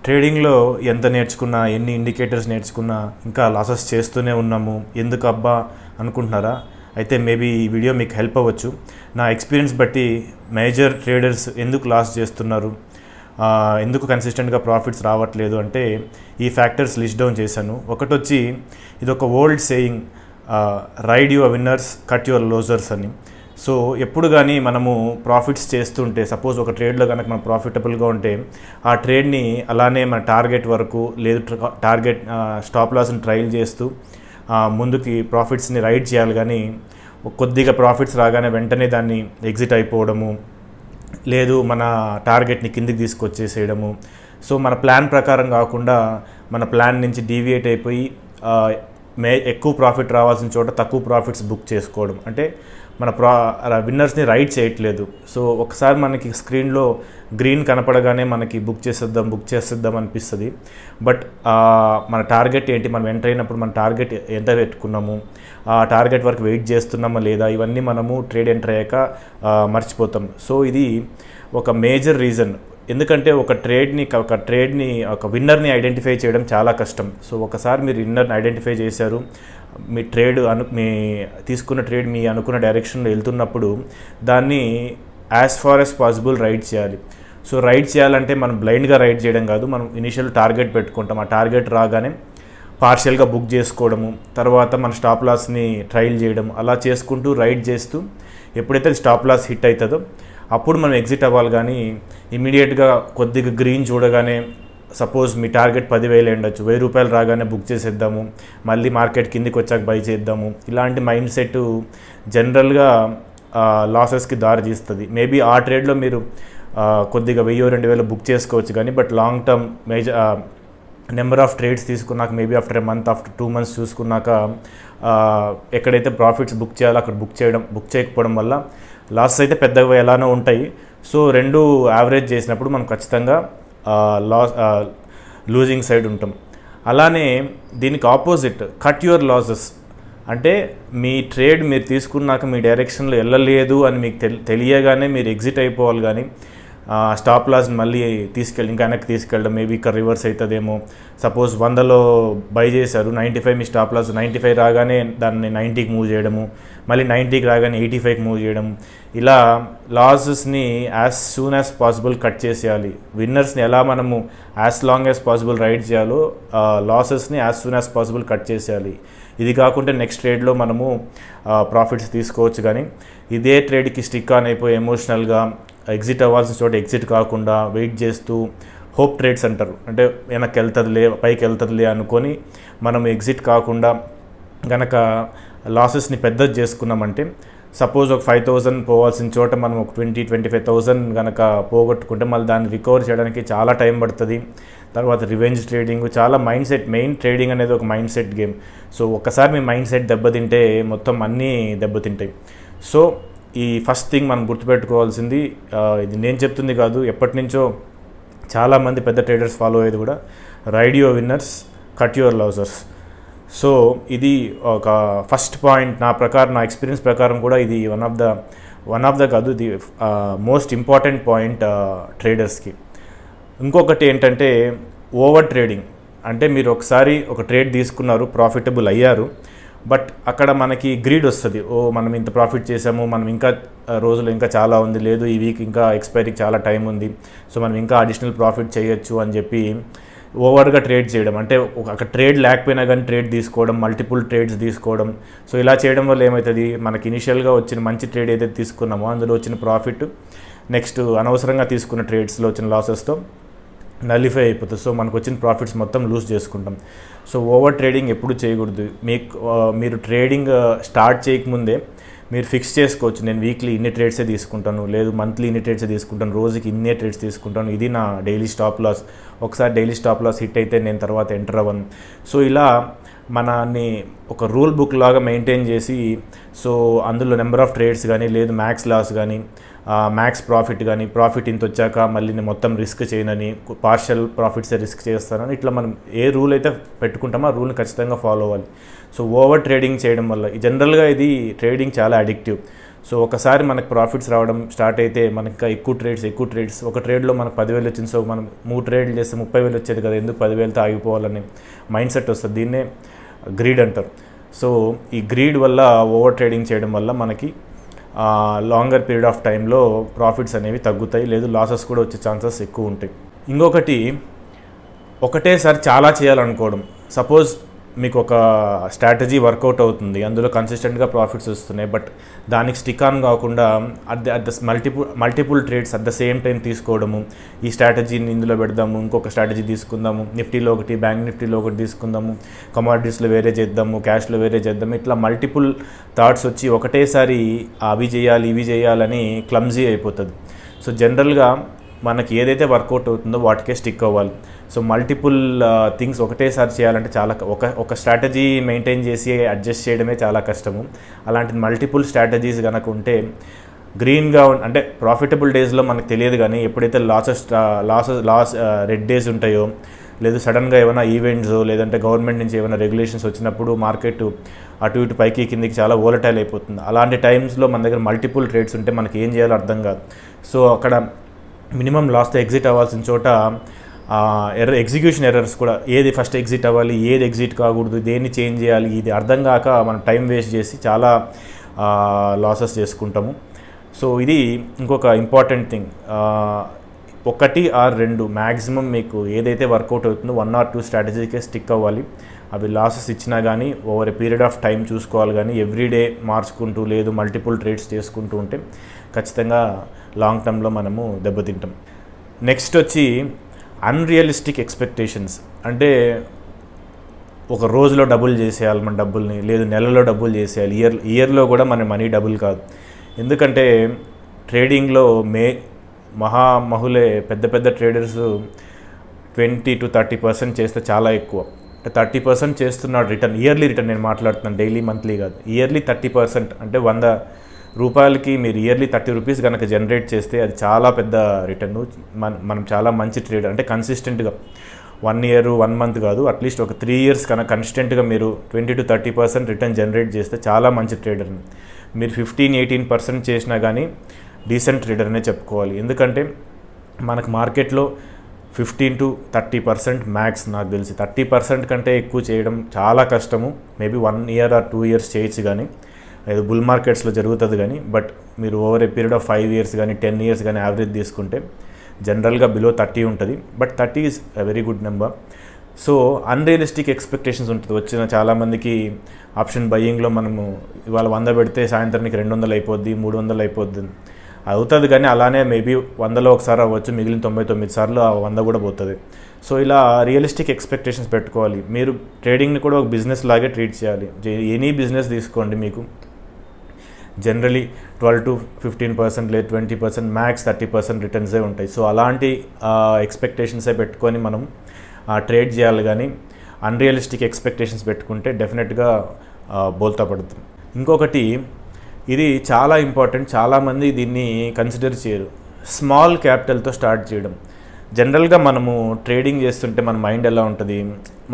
ట్రేడింగ్లో ఎంత నేర్చుకున్నా, ఎన్ని ఇండికేటర్స్ నేర్చుకున్నా ఇంకా లాసెస్ చేస్తూనే ఉన్నాము. ఎందుకు అబ్బా అనుకుంటున్నారా? అయితే మేబీ ఈ వీడియో మీకు హెల్ప్ అవ్వచ్చు. నా ఎక్స్పీరియన్స్ బట్టి మేజర్ ట్రేడర్స్ ఎందుకు లాస్ చేస్తున్నారు, ఎందుకు కన్సిస్టెంట్గా ప్రాఫిట్స్ రావట్లేదు అంటే ఈ ఫ్యాక్టర్స్ లిస్ట్ డౌన్ చేశాను. ఒకటి వచ్చి ఇది ఒక old saying, ride your winners cut your losers అని. సో ఎప్పుడు కానీ మనము ప్రాఫిట్స్ చేస్తుంటే, సపోజ్ ఒక ట్రేడ్లో కనుక మనం ప్రాఫిటబుల్గా ఉంటే ఆ ట్రేడ్ని అలానే మన టార్గెట్ వరకు లేదు టార్గెట్ స్టాప్ లాస్ని ట్రైల్ చేస్తూ ముందుకి ప్రాఫిట్స్ని రైడ్ చేయాలి. కానీ కొద్దిగా ప్రాఫిట్స్ రాగానే వెంటనే దాన్ని ఎగ్జిట్ అయిపోవడము, లేదు మన టార్గెట్ని కిందికి తీసుకొచ్చేసేయడము. సో మన ప్లాన్ ప్రకారం కాకుండా మన ప్లాన్ నుంచి డీవియేట్ అయిపోయి ఎక్కువ ప్రాఫిట్ రావాల్సిన చోట తక్కువ ప్రాఫిట్స్ బుక్ చేసుకోవడం, అంటే మన విన్నర్స్ని రైడ్ చేయట్లేదు. సో ఒకసారి మనకి స్క్రీన్లో గ్రీన్ కనపడగానే మనకి బుక్ చేసేద్దాం అనిపిస్తుంది. బట్ మన టార్గెట్ ఏంటి, మనం ఎంటర్ అయినప్పుడు మన టార్గెట్ ఎంత పెట్టుకున్నాము, ఆ టార్గెట్ వరకు వెయిట్ చేస్తున్నామా లేదా, ఇవన్నీ మనము ట్రేడ్ ఎంటర్ అయ్యాక మర్చిపోతాం. సో ఇది ఒక మేజర్ రీజన్. ఎందుకంటే ఒక విన్నర్ని ఐడెంటిఫై చేయడం చాలా కష్టం. సో ఒకసారి మీరు విన్నర్ని ఐడెంటిఫై చేశారు, మీ తీసుకున్న ట్రేడ్ మీ అనుకున్న డైరెక్షన్లో వెళ్తున్నప్పుడు దాన్ని as far as possible ride చేయాలి. సో రైడ్ చేయాలంటే మనం బ్లైండ్గా రైడ్ చేయడం కాదు, మనం ఇనిషియల్ టార్గెట్ పెట్టుకుంటాం. ఆ టార్గెట్ రాగానే పార్షియల్గా బుక్ చేసుకోవడము, తర్వాత మన స్టాప్ లాస్ని ట్రైల్ చేయడం, అలా చేసుకుంటూ రైడ్ చేస్తూ ఎప్పుడైతే స్టాప్ లాస్ హిట్ అవుతుందో అప్పుడు మనం ఎగ్జిట్ అవ్వాలి. కానీ ఇమీడియట్గా కొద్దిగా గ్రీన్ చూడగానే, సపోజ్ మీ టార్గెట్ 10,000 ఉండొచ్చు, ₹1000 రాగానే బుక్ చేసేద్దాము, మళ్ళీ మార్కెట్ కిందికి వచ్చాక బై చేద్దాము, ఇలాంటి మైండ్ సెట్ జనరల్గా లాసెస్కి దారి తీస్తుంది. మేబీ ఆ ట్రేడ్లో మీరు కొద్దిగా 1,000-2,000 బుక్ చేసుకోవచ్చు. కానీ but long term number of trades తీసుకున్నాక, maybe after a month, after 2 months చూసుకున్నాక ఎక్కడైతే ప్రాఫిట్స్ బుక్ చేయాలో అక్కడ బుక్ చేయకపోవడం వల్ల లాసెస్ అయితే పెద్దగా ఎలానో ఉంటాయి. సో రెండు యావరేజ్ చేసినప్పుడు మనం ఖచ్చితంగా లూజింగ్ సైడ్ ఉంటాం. అలానే దీనికి ఆపోజిట్ కట్ యువర్ లాసెస్, అంటే మీ ట్రేడ్ మీరు తీసుకున్నాక మీ డైరెక్షన్లో వెళ్ళలేదు అని మీకు తెలియగానే మీరు ఎగ్జిట్ అయిపోవాలి. కానీ స్టాప్ లాస్ని మళ్ళీ ఇంకా వెనక్కి తీసుకెళ్ళడం, మేబీ ఇక్కడ రివర్స్ అవుతుందేమో. సపోజ్ 100లో బై చేశారు, 95 మీ స్టాప్ లాస్, 95 రాగానే దాన్ని 90కి మూవ్ చేయడము, మళ్ళీ 90కి రాగానే 85కి మూవ్ చేయడం, ఇలా లాసెస్ని as soon as possible cut చేసేయాలి. విన్నర్స్ని ఎలా మనము as long as possible ride చేయాలో లాసెస్ని as soon as possible cut చేసేయాలి. ఇది కాకుంటే నెక్స్ట్ ట్రేడ్లో మనము ప్రాఫిట్స్ తీసుకోవచ్చు. కానీ ఇదే ట్రేడ్కి స్టిక్ ఆన్ అయిపోయి ఎమోషనల్గా ఎగ్జిట్ అవ్వాల్సిన చోట ఎగ్జిట్ కాకుండా వెయిట్ చేస్తూ హోప్ ట్రేడ్స్ అంటారు, అంటే వెనక్కి వెళ్తుందిలే పైకి వెళ్తుందిలే అనుకొని మనం ఎగ్జిట్ కాకుండా గనక లాసెస్ని పెద్దది చేసుకున్నామంటే, సపోజ్ ఒక 5,000 పోవాల్సిన చోట మనం ఒక 20,000-25,000 కనుక పోగొట్టుకుంటే మళ్ళీ దాన్ని రికవర్ చేయడానికి చాలా టైం పడుతుంది. తర్వాత రివెంజ్ ట్రేడింగ్, చాలా మైండ్ సెట్, మెయిన్ ట్రేడింగ్ అనేది ఒక మైండ్ సెట్ గేమ్. సో ఒక్కసారి మీ మైండ్ సెట్ దెబ్బతింటే మొత్తం అన్నీ దెబ్బతింటాయి. సో ఈ ఫస్ట్ థింగ్ మనం గుర్తుపెట్టుకోవాల్సింది, ఇది నేను చెప్తుంది కాదు, ఎప్పటి నుంచో చాలామంది పెద్ద ట్రేడర్స్ ఫాలో అయ్యేది కూడా, ride your winners cut your losers. So ఇది ఒక ఫస్ట్ పాయింట్. నా ఎక్స్పీరియన్స్ ప్రకారం కూడా ఇది వన్ ఆఫ్ ద కాదు, ఇది మోస్ట్ ఇంపార్టెంట్ పాయింట్ ట్రేడర్స్కి. ఇంకొకటి ఏంటంటే ఓవర్ ట్రేడింగ్. అంటే మీరు ఒకసారి ఒక ట్రేడ్ తీసుకున్నారు, ప్రాఫిటబుల్ అయ్యారు, బట్ అక్కడ మనకి గ్రీడ్ వస్తుంది. మనం ఇంత ప్రాఫిట్ చేసాము, మనం ఇంకా రోజులు ఇంకా చాలా ఉంది, లేదు ఈ వీక్ ఇంకా ఎక్స్పైరీకి చాలా టైం ఉంది, సో మనం ఇంకా అడిషనల్ ప్రాఫిట్ చేయొచ్చు అని చెప్పి ఓవర్గా ట్రేడ్ చేయడం. అంటే ఒక ట్రేడ్ లేకపోయినా కానీ ట్రేడ్ తీసుకోవడం, మల్టిపుల్ ట్రేడ్స్ తీసుకోవడం. సో ఇలా చేయడం వల్ల ఏమవుతుంది, మనకి ఇనిషియల్గా వచ్చిన మంచి ట్రేడ్ ఏదైతే తీసుకున్నామో అందులో వచ్చిన ప్రాఫిట్ నెక్స్ట్ అనవసరంగా తీసుకున్న ట్రేడ్స్లో వచ్చిన లాసెస్తో నలిఫై అయిపోతుంది. సో మనకు వచ్చిన ప్రాఫిట్స్ మొత్తం లూజ్ చేసుకుంటాం. సో ఓవర్ ట్రేడింగ్ ఎప్పుడు చేయకూడదు. మీరు ట్రేడింగ్ స్టార్ట్ చేయకముందే మీరు ఫిక్స్ చేసుకోవచ్చు, నేను వీక్లీ ఇన్ని ట్రేడ్సే తీసుకుంటాను, లేదు మంత్లీ ఇన్ని ట్రేడ్సే తీసుకుంటాను, రోజుకి ఇన్నే ట్రేడ్స్ తీసుకుంటాను, ఇది నా డైలీ స్టాప్ లాస్. ఒకసారి డైలీ స్టాప్ లాస్ హిట్ అయితే నేను తర్వాత ఎంటర్ అవ్వను. సో ఇలా మనని ఒక రూల్ బుక్ లాగా మెయింటైన్ చేసి, సో అందులో నెంబర్ ఆఫ్ ట్రేడ్స్ కానీ, లేదు మ్యాక్స్ లాస్ కానీ, మ్యాక్స్ ప్రాఫిట్ కానీ, ప్రాఫిట్ ఇంత వచ్చాక మళ్ళీ నేను మొత్తం రిస్క్ చేయనని, పార్షియల్ ప్రాఫిట్సే రిస్క్ చేస్తానని, ఇట్లా మనం ఏ రూల్ అయితే పెట్టుకుంటామో ఆ రూల్ని ఖచ్చితంగా ఫాలో అవ్వాలి. సో ఓవర్ ట్రేడింగ్ చేయడం వల్ల జనరల్గా ఇది ట్రేడింగ్ చాలా అడిక్టివ్. సో ఒకసారి మనకు ప్రాఫిట్స్ రావడం స్టార్ట్ అయితే మనకు ఎక్కువ ట్రేడ్స్ ఒక ట్రేడ్లో మనకు 10,000 వచ్చింది, సో మనం 3 ట్రేడ్లు చేస్తే 30,000 వచ్చేది కదా, ఎందుకు 10,000తో ఆగిపోవాలని మైండ్ సెట్ వస్తుంది. దీన్నే గ్రీడ్ అంటారు. సో ఈ గ్రీడ్ వల్ల ఓవర్ ట్రేడింగ్ చేయడం వల్ల మనకి లాంగర్ పీరియడ్ ఆఫ్ టైంలో ప్రాఫిట్స్ అనేవి తగ్గుతాయి, లేదు లాసెస్ కూడా వచ్చే ఛాన్సెస్ ఎక్కువ ఉంటాయి. ఇంకొకటి, ఒకటేసారి చాలా చేయాలనుకోవడం. సపోజ్ మీకు ఒక స్ట్రాటజీ వర్కౌట్ అవుతుంది, అందులో కన్సిస్టెంట్గా ప్రాఫిట్స్ వస్తున్నాయి, బట్ దానికి స్టిక్ ఆన్ కాకుండా at the multiple trades at the same time తీసుకోవడము. ఈ స్ట్రాటజీని ఇందులో పెడదాము, ఇంకొక స్ట్రాటజీ తీసుకుందాము, నిఫ్టీలో ఒకటి, బ్యాంక్ నిఫ్టీలో ఒకటి తీసుకుందాము, కమాడిటీస్లో వేరే చేద్దాము, క్యాష్లో వేరే చేద్దాము, ఇట్లా మల్టిపుల్ థాట్స్ వచ్చి ఒకటేసారి అవి చేయాలి ఇవి చేయాలని క్లమ్జీ అయిపోతుంది. సో జనరల్గా మనకి ఏదైతే వర్కౌట్ అవుతుందో వాటికే స్టిక్ అవ్వాలి. సో మల్టిపుల్ థింగ్స్ ఒకటేసారి చేయాలంటే చాలా ఒక స్ట్రాటజీ మెయింటైన్ చేసి అడ్జస్ట్ చేయడమే చాలా కష్టము. అలాంటి మల్టిపుల్ స్ట్రాటజీస్ కనుక ఉంటే గ్రీన్గా అంటే ప్రాఫిటబుల్ డేస్లో మనకు తెలియదు, కానీ ఎప్పుడైతే లాస్ రెడ్ డేస్ ఉంటాయో, లేదు సడన్గా ఏమైనా ఈవెంట్స్ లేదంటే గవర్నమెంట్ నుంచి ఏమైనా రెగ్యులేషన్స్ వచ్చినప్పుడు మార్కెట్ అటు ఇటు పైకి కిందికి చాలా వోలటైల్ అయిపోతుంది. అలాంటి టైమ్స్లో మన దగ్గర మల్టిపుల్ ట్రేడ్స్ ఉంటే మనకి ఏం చేయాలో అర్థం కాదు. సో అక్కడ మినిమం లాస్తో ఎగ్జిట్ అవ్వాల్సిన చోట ఎగ్జిక్యూషన్ ఎర్రర్స్ కూడా, ఏది ఫస్ట్ ఎగ్జిట్ అవ్వాలి, ఏది ఎగ్జిట్ కాకూడదు, దేన్ని చేంజ్ చేయాలి, ఇది అర్థం కాక మనం టైం వేస్ట్ చేసి చాలా లాసెస్ చేసుకుంటాము. సో ఇది ఇంకొక ఇంపార్టెంట్ థింగ్. 1 or 2 మ్యాక్సిమం మీకు ఏదైతే వర్కౌట్ అవుతుందో 1 or 2 స్ట్రాటజీకే స్టిక్ అవ్వాలి. అవి లాసెస్ ఇచ్చినా కానీ over a period of time చూసుకోవాలి, కానీ ఎవ్రీడే మార్చుకుంటూ లేదు మల్టిపుల్ ట్రేడ్స్ చేసుకుంటూ ఉంటే ఖచ్చితంగా లాంగ్ టర్మ్లో మనము దెబ్బతింటాం. నెక్స్ట్ వచ్చి అన్రియలిస్టిక్ ఎక్స్పెక్టేషన్స్. అంటే ఒక రోజులో డబుల్ చేసేయాలి మన డబ్బుల్ని, లేదు నెలలో డబుల్ చేసేయాలి, ఇయర్లో కూడా మన మనీ డబుల్ కాదు. ఎందుకంటే ట్రేడింగ్లో మహామహులే పెద్ద ట్రేడర్స్ 20 to 30% చేస్తే చాలా ఎక్కువ. 30% చేస్తున్నాడు రిటర్న్, ఇయర్లీ రిటర్న్ నేను మాట్లాడుతున్నాను, డైలీ మంత్లీ కాదు. ఇయర్లీ 30% అంటే 100 రూపాయలకి మీరు ఇయర్లీ 30 రూపీస్ కనుక జనరేట్ చేస్తే అది చాలా పెద్ద రిటర్న్. మనం చాలా మంచి ట్రేడర్. అంటే కన్సిస్టెంట్గా 1 year 1 month కాదు, అట్లీస్ట్ ఒక 3 years కన్నా కన్సిస్టెంట్గా మీరు 20 to 30% రిటర్న్ జనరేట్ చేస్తే చాలా మంచి ట్రేడర్. మీరు 15-18% చేసినా కానీ డీసెంట్ ట్రేడర్ అనే చెప్పుకోవాలి. ఎందుకంటే మనకు మార్కెట్లో 15 to 30% మ్యాక్స్. నాకు తెలిసి 30% కంటే ఎక్కువ చేయడం చాలా కష్టము. మేబీ 1 year or 2 years చేయొచ్చు, కానీ ఏదో బుల్ మార్కెట్స్లో జరుగుతుంది. కానీ బట్ మీరు over a period of 5 years కానీ 10 years కానీ యావరేజ్ తీసుకుంటే జనరల్గా బిలో 30 ఉంటుంది. But 30 is a very good number. So unrealistic expectations ఉంటుంది. వచ్చిన చాలామందికి ఆప్షన్ బయ్యింగ్లో మనము ఇవాళ 100 పెడితే సాయంత్రానికి 200 అయిపోద్ది, 300 అయిపోద్ది అవుతుంది. కానీ అలానే మేబీ 100లో ఒకసారి అవ్వచ్చు, మిగిలిన 99 సార్లు ఆ 100 కూడా పోతుంది. సో ఇలా రియలిస్టిక్ ఎక్స్పెక్టేషన్స్ పెట్టుకోవాలి. మీరు ట్రేడింగ్ని కూడా ఒక బిజినెస్ లాగే ట్రీట్ చేయాలి. ఎనీ బిజినెస్ తీసుకోండి, మీకు జనరలీ 12 to 15% లేదు 20%, మ్యాక్స్ 30% రిటర్న్సే ఉంటాయి. సో అలాంటి ఎక్స్పెక్టేషన్సే పెట్టుకొని మనం ట్రేడ్ చేయాలి. కానీ అన్రియలిస్టిక్ ఎక్స్పెక్టేషన్స్ పెట్టుకుంటే డెఫినెట్గా బోల్తా పడుతుంది. ఇంకొకటి, ఇది చాలా ఇంపార్టెంట్, చాలామంది దీన్ని కన్సిడర్ చేయరు. స్మాల్ క్యాపిటల్తో స్టార్ట్ చేయడం. జనరల్గా మనము ట్రేడింగ్ చేస్తుంటే మన మైండ్ ఎలా ఉంటుంది,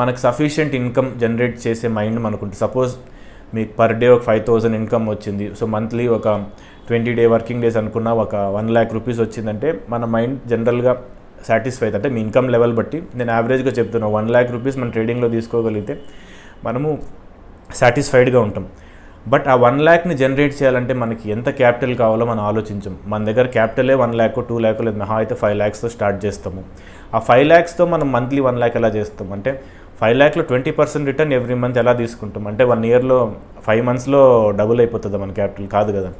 మనకు సఫిషియెంట్ ఇన్కమ్ జనరేట్ చేసే మైండ్ మనకుంటుంది. సపోజ్ మీకు పర్ డే ఒక 5,000 ఇన్కమ్ వచ్చింది, సో మంత్లీ ఒక 20 day వర్కింగ్ డేస్ అనుకున్న ఒక 1 lakh రూపీస్ వచ్చిందంటే మన మైండ్ జనరల్గా సాటిస్ఫైడ్. అంటే మీ ఇన్కమ్ లెవెల్ బట్టి నేను యావరేజ్గా చెప్తున్నాను, 1 lakh రూపీస్ మనం ట్రేడింగ్లో తీసుకోగలిగితే మనము సాటిస్ఫైడ్గా ఉంటాం. బట్ ఆ 1 lakhని జనరేట్ చేయాలంటే మనకి ఎంత క్యాపిటల్ కావాలో మనం ఆలోచించాం. మన దగ్గర క్యాపిటలే 1 lakh 2 lakh లేదు, మహా అయితే 5 lakhsతో స్టార్ట్ చేస్తాము. ఆ 5 lakhsతో మనం మంత్లీ 1 lakh ఎలా చేస్తాం అంటే 5 lakhలో 20% రిటర్న్ ఎవ్రీ మంత్ ఎలా తీసుకుంటాం అంటే 1 yearలో 5 monthsలో డబుల్ అయిపోతుంది మన క్యాపిటల్, కాదు కదా.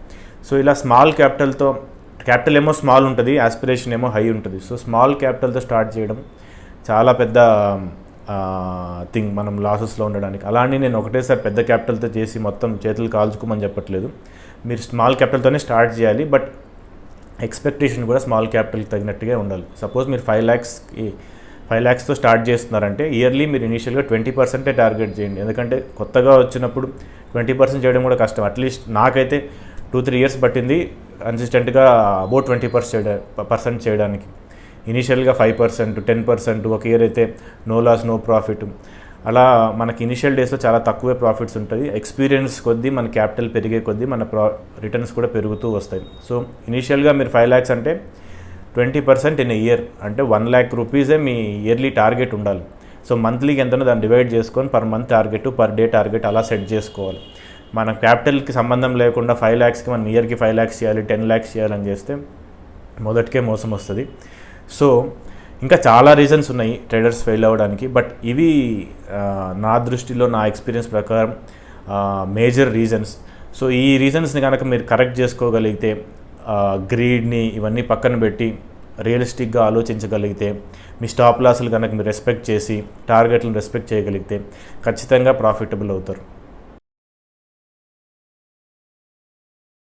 సో ఇలా స్మాల్ క్యాపిటల్ ఏమో స్మాల్ ఉంటుంది, ఆస్పిరేషన్ ఏమో హై ఉంటుంది. సో స్మాల్ క్యాపిటల్తో స్టార్ట్ చేయడం చాలా పెద్ద థింగ్ మనం లాసెస్లో ఉండడానికి. అలానే నేను ఒకటేసారి పెద్ద క్యాపిటల్తో చేసి మొత్తం చేతులు కాల్చుకోమని చెప్పట్లేదు. మీరు స్మాల్ క్యాపిటల్తోనే స్టార్ట్ చేయాలి, బట్ ఎక్స్పెక్టేషన్ కూడా స్మాల్ క్యాపిటల్కి తగినట్టుగా ఉండాలి. సపోజ్ మీరు 5 lakhsతో స్టార్ట్ చేస్తున్నారంటే ఇయర్లీ మీరు ఇనీషియల్గా 20% టార్గెట్ చేయండి. ఎందుకంటే కొత్తగా వచ్చినప్పుడు 20% చేయడం కూడా కష్టం. అట్లీస్ట్ నాకైతే 2-3 years పట్టింది కన్సిస్టెంట్గా అబౌట్ 20% చేయడానికి. ఇనీషియల్గా 5%, 10%, ఒక ఇయర్ అయితే నో లాస్ నో ప్రాఫిట్, అలా మనకి ఇనిషియల్ డేస్లో చాలా తక్కువే ప్రాఫిట్స్ ఉంటుంది. ఎక్స్పీరియన్స్ కొద్దీ మన క్యాపిటల్ పెరిగే కొద్దీ మన రిటర్న్స్ కూడా పెరుగుతూ వస్తాయి. సో ఇనీషియల్గా మీరు 5 lakhs అంటే 20% ఇన్ ఇయర్ అంటే 1 lakh రూపీసే మీ ఇయర్లీ టార్గెట్ ఉండాలి. సో మంత్లీకి ఎంతనో దాన్ని డివైడ్ చేసుకొని per month target, per day target అలా సెట్ చేసుకోవాలి. మన క్యాపిటల్కి సంబంధం లేకుండా 5 lakhsకి మనం ఇయర్కి 5 lakhs చేయాలి, 10 lakhs చేయాలని చేస్తే మొదటికే మోసం వస్తుంది. సో ఇంకా చాలా రీజన్స్ ఉన్నాయి ట్రేడర్స్ ఫెయిల్ అవ్వడానికి, బట్ ఇవి నా దృష్టిలో నా ఎక్స్పీరియన్స్ ప్రకారం మేజర్ రీజన్స్. సో ఈ రీజన్స్ని కనుక మీరు కరెక్ట్ చేసుకోగలిగితే, గ్రీడ్ని ఇవన్నీ పక్కన పెట్టి రియలిస్టిక్గా ఆలోచించగలిగితే, మీ స్టాప్ లాస్లు కనుక మీరు రెస్పెక్ట్ చేసి టార్గెట్లను రెస్పెక్ట్ చేయగలిగితే ఖచ్చితంగా ప్రాఫిటబుల్ అవుతారు.